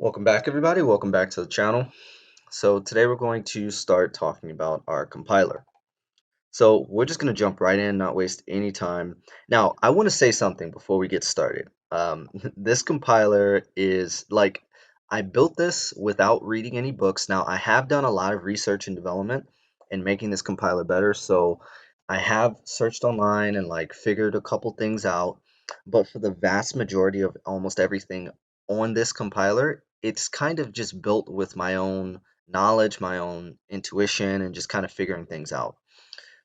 Welcome back, everybody. Welcome back to the channel. So today we're going to start talking about our compiler. So we're just going to jump right in, not waste any time. Now, I want to say something before we get started. This compiler is like, I built this without reading any books. Now, I have done a lot of research and development in making this compiler better. So I have searched online and like figured a couple things out. But for the vast majority of almost everything on this compiler, it's kind of just built with my own knowledge, my own intuition, and just kind of figuring things out.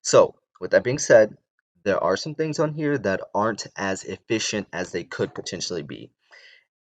So, with that being said, there are some things on here that aren't as efficient as they could potentially be.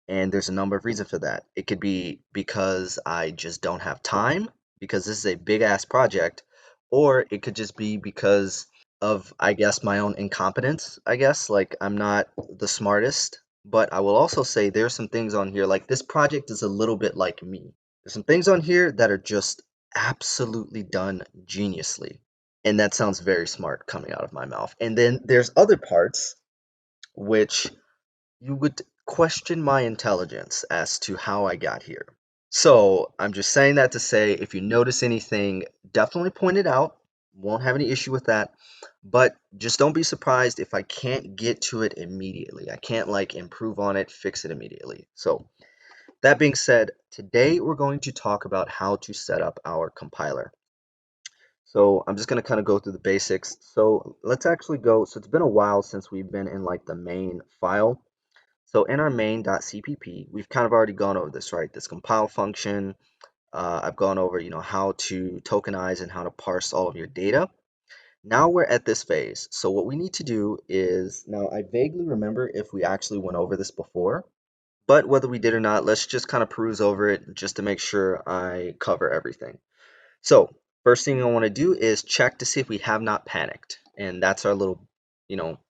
And there's a number of reasons for that. It could be because I just don't have time, because this is a big ass project, or it could just be because of, I guess, my own incompetence. I guess, like, I'm not the smartest. But I will also say there's some things on here, like, this project is a little bit like me. There's some things on here that are just absolutely done geniusly. And that sounds very smart coming out of my mouth. And then there's other parts which you would question my intelligence as to how I got here. So I'm just saying that to say if you notice anything, definitely point it out. Won't have any issue with that. But just don't be surprised if I can't get to it immediately. I can't like improve on it, fix it immediately. So that being said, today we're going to talk about how to set up our compiler. So I'm just going to kind of go through the basics. So let's actually go. So it's been a while since we've been in like the main file. So in our main.cpp, we've kind of already gone over this, right? This compile function. I've gone over, how to tokenize and how to parse all of your data. Now we're at this phase. So what we need to do is, now I vaguely remember if we actually went over this before, but whether we did or not, let's just kind of peruse over it just to make sure I cover everything. So first thing I want to do is check to see if we have not panicked. And that's our little,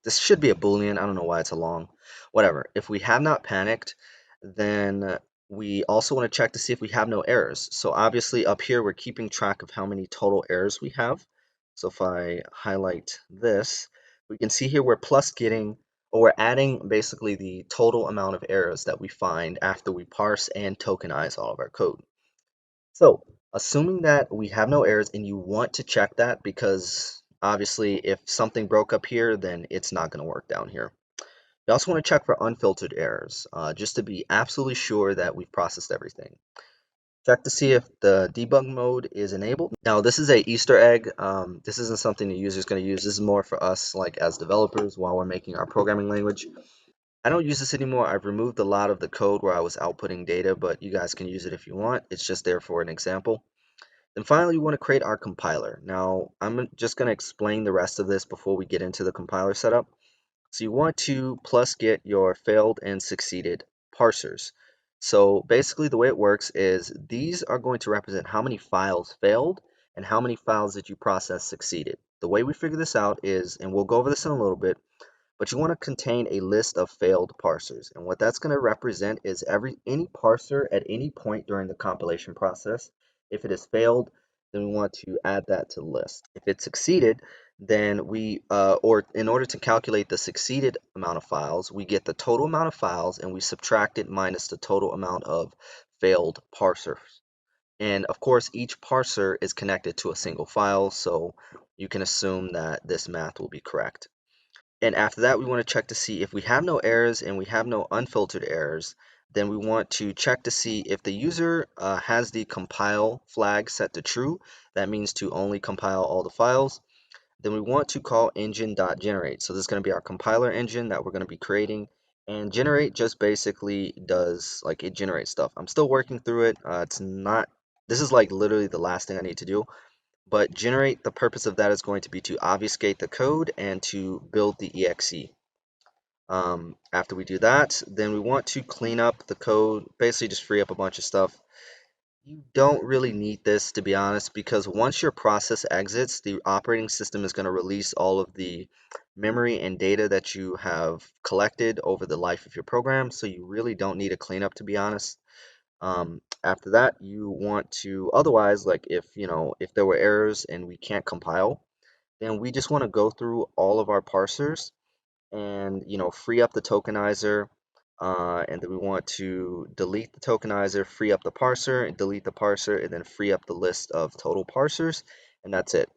this should be a Boolean. I don't know why it's a long, whatever. If we have not panicked, then we also want to check to see if we have no errors. So obviously up here, we're keeping track of how many total errors we have. So if I highlight this, we can see here we're plus getting, or we're adding basically the total amount of errors that we find after we parse and tokenize all of our code. So, assuming that we have no errors and you want to check that because obviously if something broke up here, then it's not going to work down here. You also want to check for unfiltered errors, just to be absolutely sure that we've processed everything. Check to see if the debug mode is enabled. Now, this is a Easter egg. This isn't something the user is going to use. This is more for us, like as developers, while we're making our programming language. I don't use this anymore. I've removed a lot of the code where I was outputting data, but you guys can use it if you want. It's just there for an example. Then finally, we want to create our compiler. Now, I'm just going to explain the rest of this before we get into the compiler setup. So you want to plus get your failed and succeeded parsers. So basically the way it works is these are going to represent how many files failed and how many files that you process succeeded. The way we figure this out is, and we'll go over this in a little bit, but you want to contain a list of failed parsers. And what that's going to represent is any parser at any point during the compilation process. If it has failed, then we want to add that to the list. If it succeeded, then or in order to calculate the succeeded amount of files, we get the total amount of files and we subtract it minus the total amount of failed parsers. And of course, each parser is connected to a single file, so you can assume that this math will be correct. And after that, we want to check to see if we have no errors and we have no unfiltered errors, then we want to check to see if the user has the compile flag set to true. That means to only compile all the files. Then we want to call engine.generate. So this is going to be our compiler engine that we're going to be creating. And generate just basically does, like, it generates stuff. I'm still working through it. This is like literally the last thing I need to do. But generate, the purpose of that is going to be to obfuscate the code and to build the exe. After we do that, then we want to clean up the code, basically just free up a bunch of stuff. You don't really need this, to be honest, because once your process exits, the operating system is going to release all of the memory and data that you have collected over the life of your program. So you really don't need a cleanup, to be honest. After that, you want to, otherwise, like if there were errors and we can't compile, then we just want to go through all of our parsers and free up the tokenizer, And then we want to delete the tokenizer, free up the parser, and delete the parser, and then free up the list of total parsers, and that's it.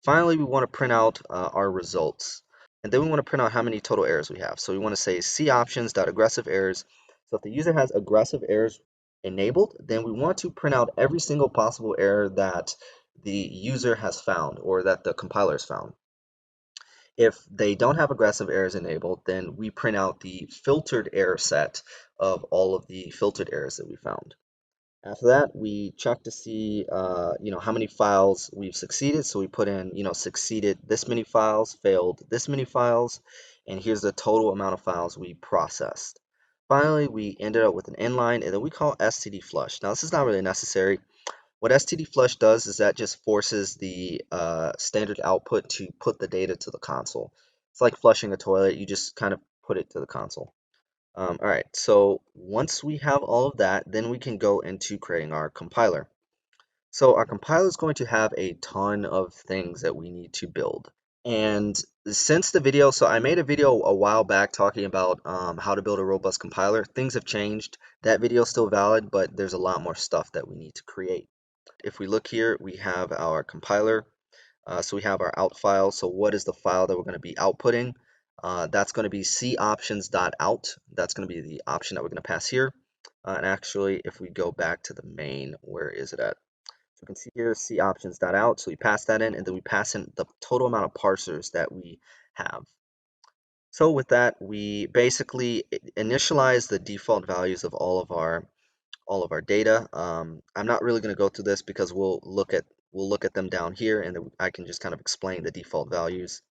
Finally, we want to print out our results. And then we want to print out how many total errors we have. So we want to say coptions.aggressive errors. So if the user has aggressive errors enabled, then we want to print out every single possible error that the user has found or that the compiler has found. If they don't have aggressive errors enabled, then we print out the filtered error set of all of the filtered errors that we found. After that, we check to see, how many files we've succeeded. So we put in, succeeded this many files, failed this many files, and here's the total amount of files we processed. Finally, we ended up with an inline, and then we call std flush. Now, this is not really necessary. What std flush does is that just forces the standard output to put the data to the console. It's like flushing a toilet. You just kind of put it to the console. All right, so once we have all of that, then we can go into creating our compiler. So our compiler is going to have a ton of things that we need to build. And since the video, so I made a video a while back talking about how to build a robust compiler. Things have changed. That video is still valid, but there's a lot more stuff that we need to create. If we look here, we have our compiler. So we have our out file. So what is the file that we're going to be outputting? That's going to be coptions.out. That's going to be the option that we're going to pass here. And actually, if we go back to the main, where is it at? So you can see here coptions.out. So we pass that in, and then we pass in the total amount of parsers that we have. So with that, we basically initialize the default values of all of our data. I'm not really going to go through this because we'll look at them down here, and then I can just kind of explain the default values.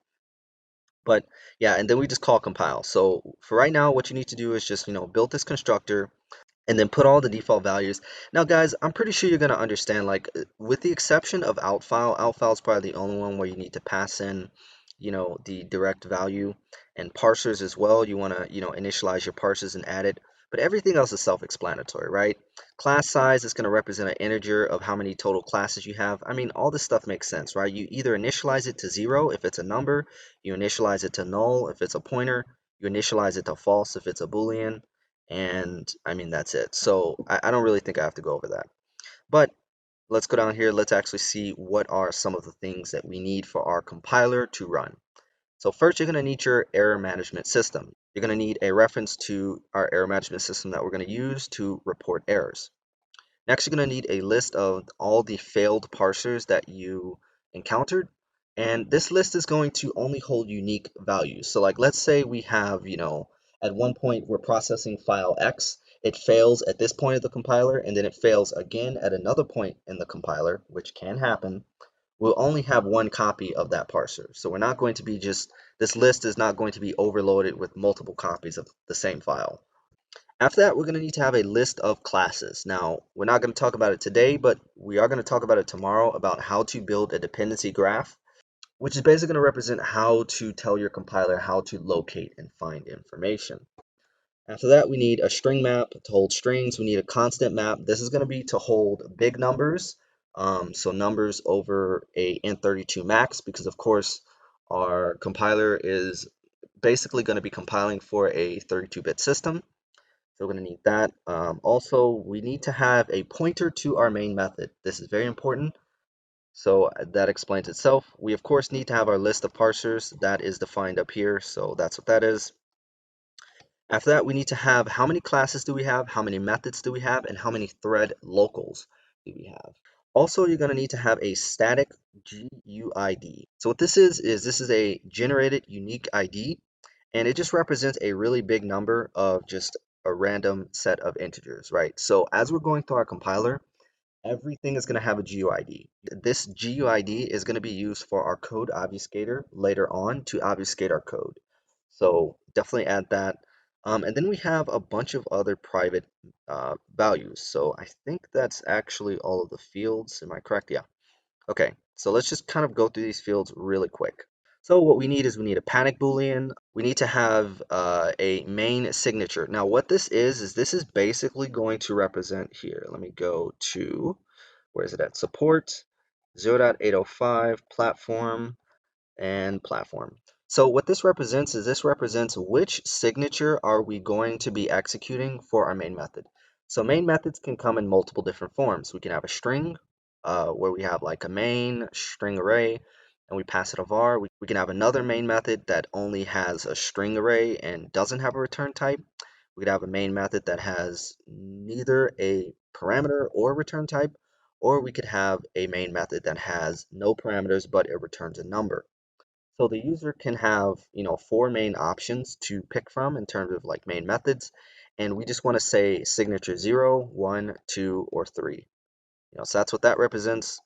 But yeah, and then we just call compile. So for right now, what you need to do is just build this constructor and then put all the default values. Now, guys, I'm pretty sure you're going to understand, like, with the exception of out file is probably the only one where you need to pass in, the direct value, and parsers as well. You want to, initialize your parsers and add it. But everything else is self-explanatory, right? Class size is going to represent an integer of how many total classes you have. I mean, all this stuff makes sense, right? You either initialize it to 0 if it's a number, you initialize it to null if it's a pointer, you initialize it to false if it's a Boolean, and I mean, that's it. So I don't really think I have to go over that. But let's go down here. Let's actually see what are some of the things that we need for our compiler to run. So first, you're going to need your error management system. You're going to need a reference to our error management system that we're going to use to report errors. Next, you're going to need a list of all the failed parsers that you encountered. And this list is going to only hold unique values. So like, let's say we have, at one point we're processing file X. It fails at this point of the compiler, and then it fails again at another point in the compiler, which can happen. We'll only have one copy of that parser. So we're not going to be this list is not going to be overloaded with multiple copies of the same file. After that, we're going to need to have a list of classes. Now, we're not going to talk about it today, but we are going to talk about it tomorrow about how to build a dependency graph, which is basically going to represent how to tell your compiler how to locate and find information. After that, we need a string map to hold strings. We need a constant map. This is going to be to hold big numbers, so numbers over a N32 max, because of course our compiler is basically going to be compiling for a 32-bit system. So we're going to need that. Also, we need to have a pointer to our main method. This is very important. So that explains itself. We, of course, need to have our list of parsers. That is defined up here. So that's what that is. After that, we need to have how many classes do we have, how many methods do we have, and how many thread locals do we have. Also, you're going to need to have a static GUID. So what this is this is a generated unique ID, and it just represents a really big number of just a random set of integers, right? So as we're going through our compiler, everything is going to have a GUID. This GUID is going to be used for our code obfuscator later on to obfuscate our code. So definitely add that. And then we have a bunch of other private values. So I think that's actually all of the fields. Am I correct? Yeah. Okay. So let's just kind of go through these fields really quick. So what we need is we need a panic Boolean. We need to have a main signature. Now what this is this is basically going to represent here. Let me go to, where is it at? Support, 0.805, platform, and platform. So what this represents is this represents which signature are we going to be executing for our main method. So main methods can come in multiple different forms. We can have a string where we have like a main string array and we pass it a var. We can have another main method that only has a string array and doesn't have a return type. We could have a main method that has neither a parameter or return type, or we could have a main method that has no parameters but it returns a number. So the user can have, four main options to pick from in terms of like main methods. And we just want to say signature 0, 1, 2, or 3. So that's what that represents.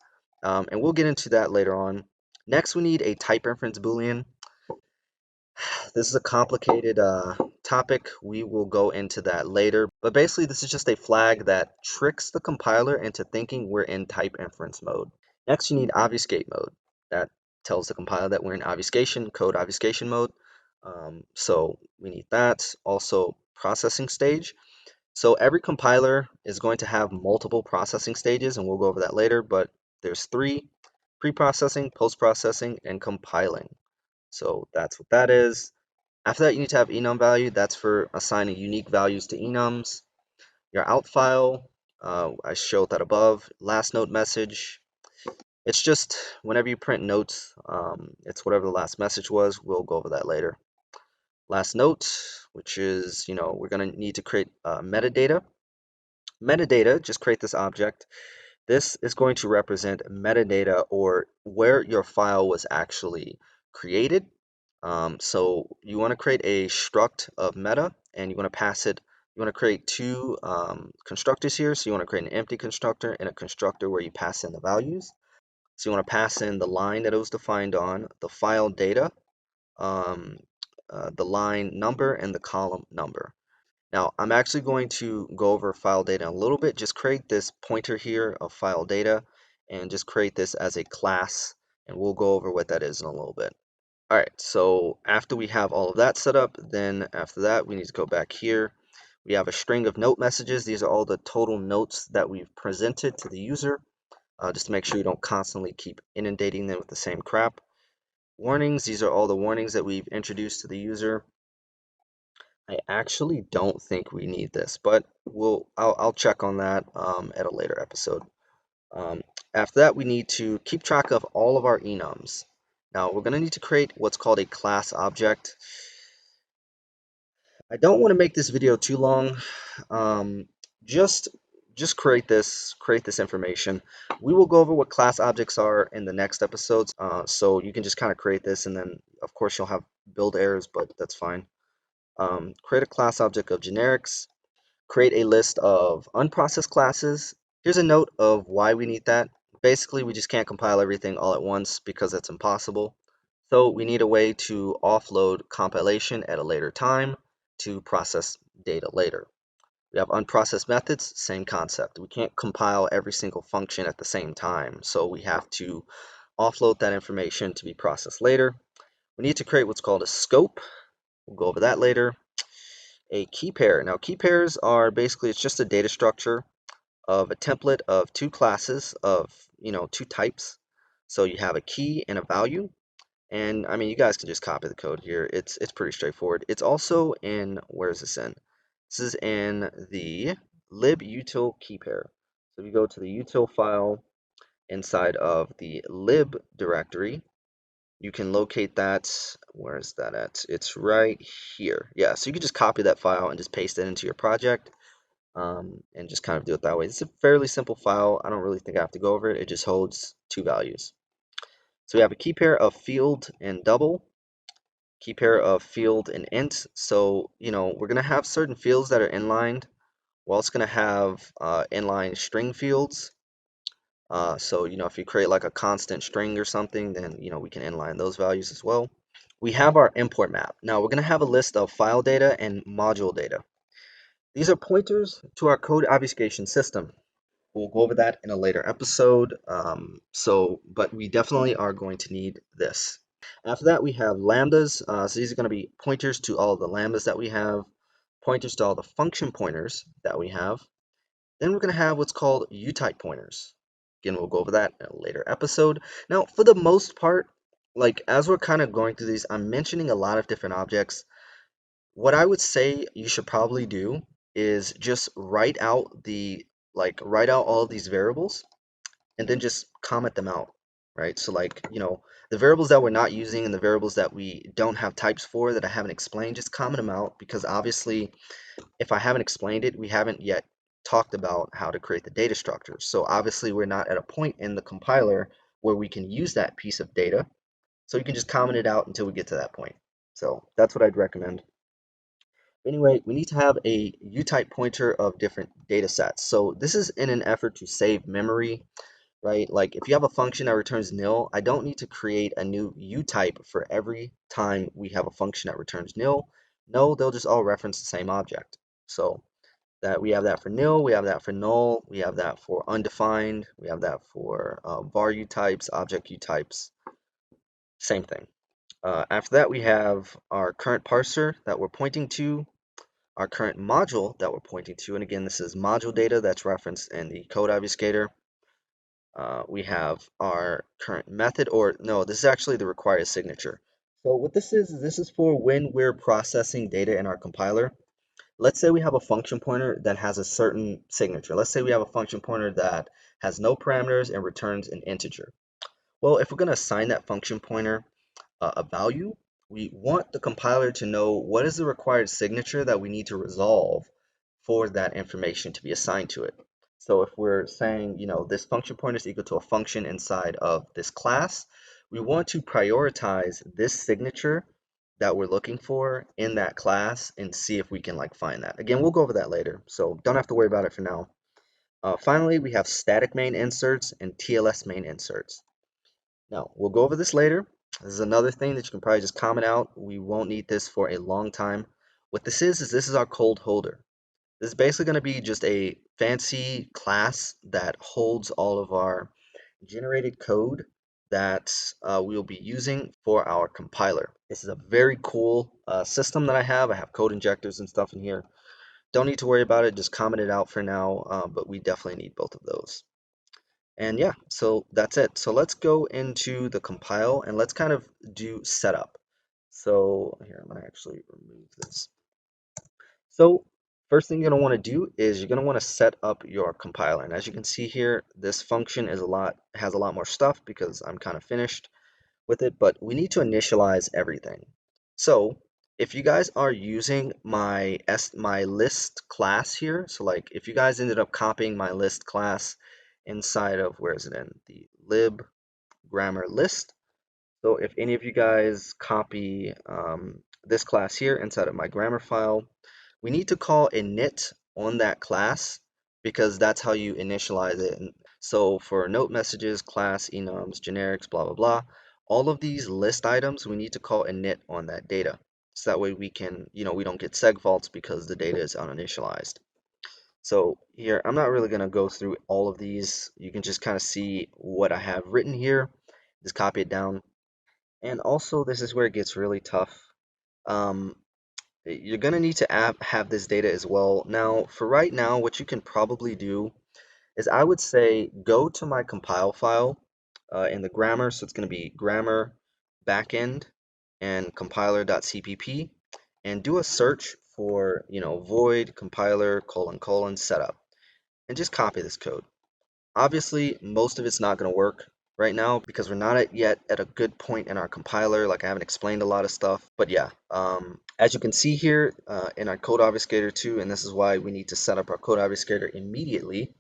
And we'll get into that later on. Next, we need a type inference Boolean. This is a complicated topic. We will go into that later. But basically, this is just a flag that tricks the compiler into thinking we're in type inference mode. Next, you need obfuscate mode. That tells the compiler that we're in obfuscation, code obfuscation mode. So we need that. Also, processing stage. So every compiler is going to have multiple processing stages, and we'll go over that later, but there's three: pre-processing, post-processing, and compiling. So that's what that is. After that, you need to have enum value. That's for assigning unique values to enums. Your out file, I showed that above. Last note message. It's just whenever you print notes, it's whatever the last message was. We'll go over that later. Last note, which is, we're going to need to create metadata. Metadata, just create this object. This is going to represent metadata or where your file was actually created. So you want to create a struct of meta and you want to pass it. You want to create two constructors here. So you want to create an empty constructor and a constructor where you pass in the values. So you want to pass in the line that it was defined on, the file data, um, the line number, and the column number. Now, I'm actually going to go over file data a little bit. Just create this pointer here of file data and just create this as a class, and we'll go over what that is in a little bit. All right, so after we have all of that set up, then after that, we need to go back here. We have a string of note messages. These are all the total notes that we've presented to the user, just to make sure you don't constantly keep inundating them with the same crap. Warnings, these are all the warnings that we've introduced to the user. I actually don't think we need this, but I'll check on that at a later episode. Um, After that, we need to keep track of all of our enums. Now, we're going to need to create what's called a class object. I don't want to make this video too long. Um, just just create this information. We will go over what class objects are in the next episodes. So you can just kind of create this, and then of course you'll have build errors, but that's fine. Create a class object of generics. Create a list of unprocessed classes. Here's a note of why we need that. Basically, we just can't compile everything all at once because that's impossible. So we need a way to offload compilation at a later time to process data later. We have unprocessed methods, same concept. We can't compile every single function at the same time, so we have to offload that information to be processed later. We need to create what's called a scope. We'll go over that later. A key pair. Now, key pairs are basically, it's just a data structure of a template of two classes of, two types. So you have a key and a value. And I mean, you guys can just copy the code here. It's pretty straightforward. It's also in, where is this in? This is in the libutil key pair. So if you go to the util file inside of the lib directory, you can locate that. Where is that at? It's right here. Yeah, so you can just copy that file and just paste it into your project and just kind of do it that way. It's a fairly simple file. I don't really think I have to go over it. It just holds two values. So we have a key pair of field and double, key pair of field and int. So, we're going to have certain fields that are inlined. We're also going to have inline string fields. So, if you create like a constant string or something, then, we can inline those values as well. We have our import map. Now, we're going to have a list of file data and module data. These are pointers to our code obfuscation system. We'll go over that in a later episode. But we definitely are going to need this. After that, we have lambdas. So these are going to be pointers to all the lambdas that we have, pointers to all the function pointers that we have. Then we're going to have what's called utype pointers. Again, we'll go over that in a later episode. Now, for the most part, like as we're kind of going through these, I'm mentioning a lot of different objects. What I would say you should probably do is just write out all of these variables and then just comment them out, right? So like, the variables that we're not using and the variables that we don't have types for that I haven't explained, just comment them out, because obviously if I haven't explained it, we haven't yet talked about how to create the data structure. So obviously we're not at a point in the compiler where we can use that piece of data. So you can just comment it out until we get to that point. So that's what I'd recommend. Anyway, we need to have a utype pointer of different data sets. So this is in an effort to save memory, right? Like if you have a function that returns nil, I don't need to create a new utype for every time we have a function that returns nil. No, they'll just all reference the same object. So that we have that for nil, we have that for null, we have that for undefined, we have that for var utypes, object utypes, same thing. After that, we have our current parser that we're pointing to, our current module that we're pointing to, and again, this is module data that's referenced in the code obfuscator. We have our current method, or no, this is actually the required signature. So what this is for when we're processing data in our compiler. Let's say we have a function pointer that has a certain signature. Let's say we have a function pointer that has no parameters and returns an integer. Well, if we're going to assign that function pointer a value, we want the compiler to know what is the required signature that we need to resolve for that information to be assigned to it. So if we're saying, this function pointer is equal to a function inside of this class, we want to prioritize this signature that we're looking for in that class and see if we can find that. Again, we'll go over that later, so don't have to worry about it for now. Finally, we have static main inserts and TLS main inserts. Now, we'll go over this later. This is another thing that you can probably just comment out. We won't need this for a long time. What this is this is our cold holder. This is basically going to be just a fancy class that holds all of our generated code that we'll be using for our compiler. This is a very cool system that I have. I have code injectors and stuff in here. Don't need to worry about it. Just comment it out for now, but we definitely need both of those. And yeah, so that's it. So let's go into the compile and let's kind of do setup. So here, I'm gonna actually remove this. So first thing you're gonna want to do is you're gonna want to set up your compiler. And as you can see here, this function has a lot more stuff because I'm kind of finished with it, but we need to initialize everything. So if you guys are using my list class here, so like if you guys ended up copying my list class inside of, where is it, in the lib grammar list. So if any of you guys copy this class here inside of my grammar file, we need to call init on that class because that's how you initialize it. And so for note messages, class, enums, generics, blah, blah, blah, all of these list items, we need to call init on that data. So that way we can, we don't get seg faults because the data is uninitialized. So here, I'm not really going to go through all of these. You can just kind of see what I have written here. Just copy it down. And also, this is where it gets really tough. Um, you're going to need to have this data as well. Now, for right now, what you can probably do is I would say go to my compile file in the grammar. So it's going to be grammar backend and compiler.cpp, and do a search for, void compiler : setup, and just copy this code. Obviously, most of it's not going to work right now because we're not yet at a good point in our compiler. Like I haven't explained a lot of stuff, but yeah, as you can see here in our code obfuscator too, and this is why we need to set up our code obfuscator immediately.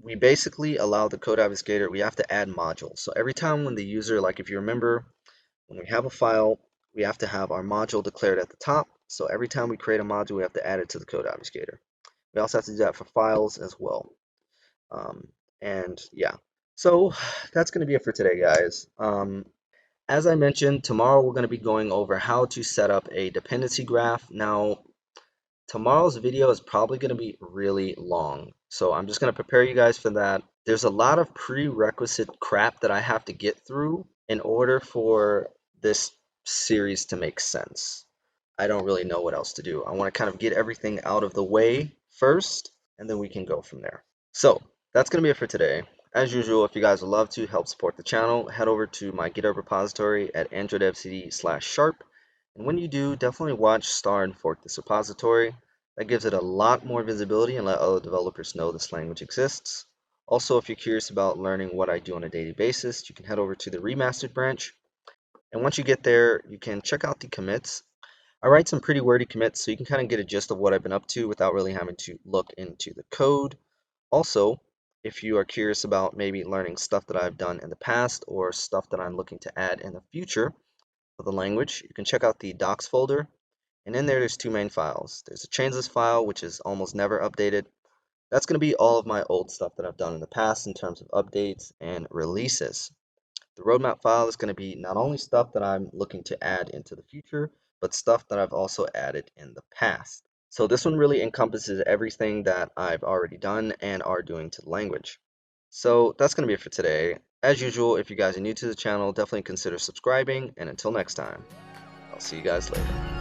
We basically allow the code obfuscator, we have to add modules. So every time when the user, like if you remember, when we have a file, we have to have our module declared at the top. So every time we create a module, we have to add it to the code obfuscator. We also have to do that for files as well. And yeah, so that's going to be it for today, guys. As I mentioned, tomorrow we're going to be going over how to set up a dependency graph. Now, tomorrow's video is probably going to be really long, so I'm just going to prepare you guys for that. There's a lot of prerequisite crap that I have to get through in order for this series to make sense. I don't really know what else to do. I want to kind of get everything out of the way first, and then we can go from there. So that's going to be it for today. As usual, if you guys would love to help support the channel, head over to my GitHub repository at androidfcd/sharp. And when you do, definitely watch, star, and fork this repository. That gives it a lot more visibility and let other developers know this language exists. Also, if you're curious about learning what I do on a daily basis, you can head over to the remastered branch. And once you get there, you can check out the commits. I write some pretty wordy commits, so you can kind of get a gist of what I've been up to without really having to look into the code. Also, if you are curious about maybe learning stuff that I've done in the past or stuff that I'm looking to add in the future for the language, you can check out the docs folder. And in there's two main files. There's a changes file, which is almost never updated. That's going to be all of my old stuff that I've done in the past in terms of updates and releases. The roadmap file is going to be not only stuff that I'm looking to add into the future, but stuff that I've also added in the past. So this one really encompasses everything that I've already done and are doing to the language. So that's going to be it for today. As usual, if you guys are new to the channel, definitely consider subscribing, and until next time, I'll see you guys later.